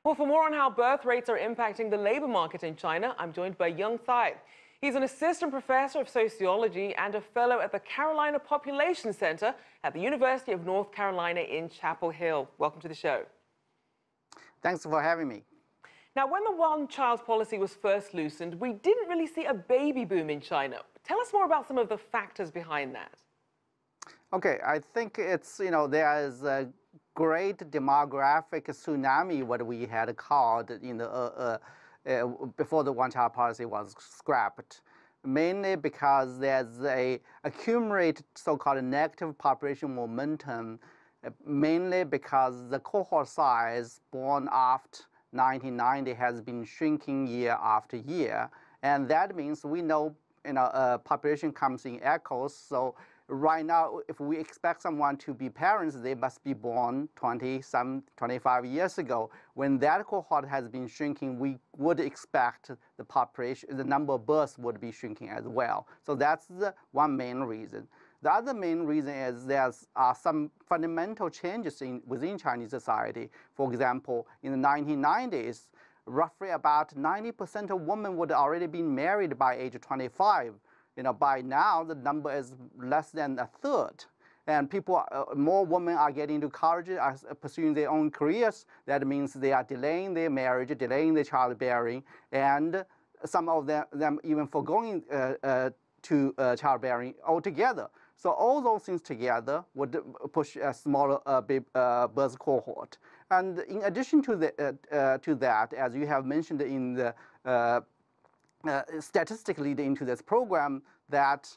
Well, for more on how birth rates are impacting the labor market in China, I'm joined by Yong Cai. He's an assistant professor of sociology and a fellow at the Carolina Population Center at the University of North Carolina in Chapel Hill. Welcome to the show. Thanks for having me. Now, when the one-child policy was first loosened, we didn't really see a baby boom in China. Tell us more about some of the factors behind that. Okay, I think it's, there is a great demographic tsunami, what we had called before the one-child policy was scrapped, mainly because there's a accumulated so-called negative population momentum, mainly because the cohort size born after 1990 has been shrinking year after year, and that means we know population comes in echoes. So right now, if we expect someone to be parents, they must be born 25 years ago. When that cohort has been shrinking, we would expect the population, the number of births would be shrinking as well. So that's the one main reason. The other main reason is there are some fundamental changes within Chinese society. For example, in the 1990s, roughly about 90% of women would already be married by age 25. By now, the number is less than a third. And more women are getting into college, are pursuing their own careers. That means they are delaying their marriage, delaying their childbearing, and some of them even foregoing to childbearing altogether. So all those things together would push a smaller birth cohort. And in addition to that, as you have mentioned in the statistics leading into this program, that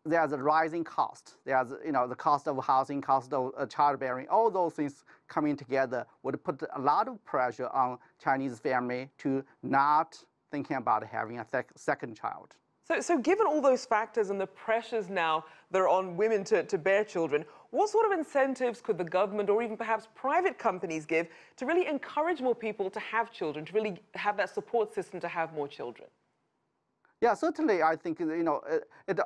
there's a rising cost. There's the cost of housing, cost of childbearing. All those things coming together would put a lot of pressure on Chinese family to not thinking about having a second child. So given all those factors and the pressures now that are on women to bear children, what sort of incentives could the government or even perhaps private companies give to really encourage more people to have children, to really have that support system to have more children? Yeah, certainly. I think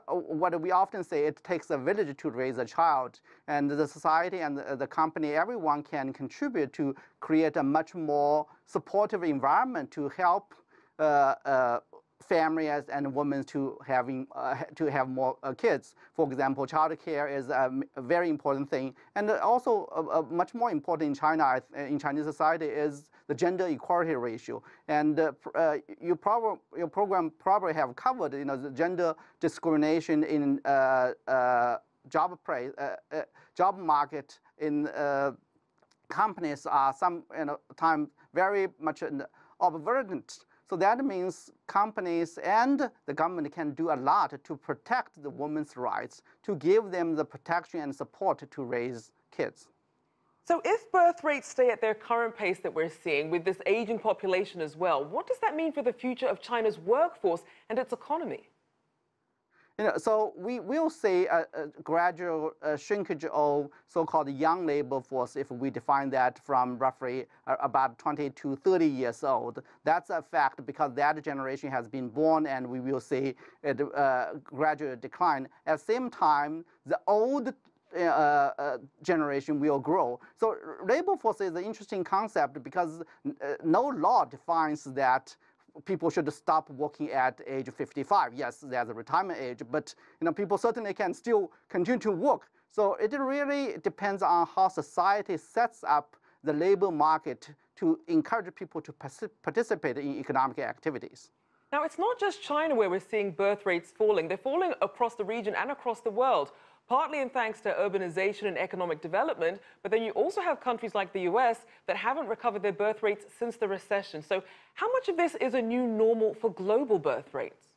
what we often say, it takes a village to raise a child, and the society and the company, everyone can contribute to create a much more supportive environment to help families and women to have more kids. For example, child care is a very important thing, and also much more important in China, in Chinese society, is the gender equality ratio. And your program probably have covered, the gender discrimination in job market in companies are sometimes very much observant. So that means companies and the government can do a lot to protect the women's rights, to give them the protection and support to raise kids. So if birth rates stay at their current pace that we're seeing, with this aging population as well, what does that mean for the future of China's workforce and its economy? So we will see a gradual shrinkage of so-called young labor force if we define that from roughly about 20 to 30 years old. That's a fact because that generation has been born, and we will see a gradual decline. At the same time, the old generation will grow. So labor force is an interesting concept because no law defines that people should stop working at age 55. Yes, there's a retirement age, but people certainly can still continue to work. So it really depends on how society sets up the labor market to encourage people to participate in economic activities. Now, it's not just China where we're seeing birth rates falling. They're falling across the region and across the world, partly in thanks to urbanization and economic development, but then you also have countries like the US that haven't recovered their birth rates since the recession. So how much of this is a new normal for global birth rates?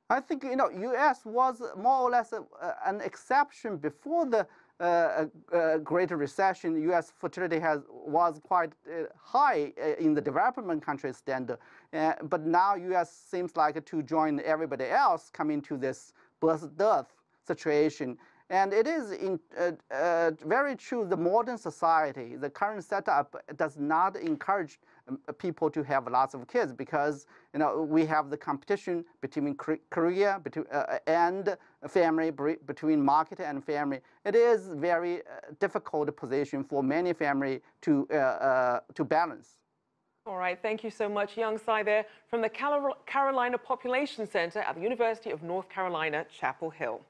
I think, US was more or less an exception before the Great Recession. US fertility was quite high in the development country standard, but now US seems like to join everybody else coming to this birth-death situation. And it is very true, the modern society, the current setup does not encourage people to have lots of kids because we have the competition between career and family, between market and family. It is very difficult position for many families to balance. All right, thank you so much, Yong Cai there from the Carolina Population Center at the University of North Carolina, Chapel Hill.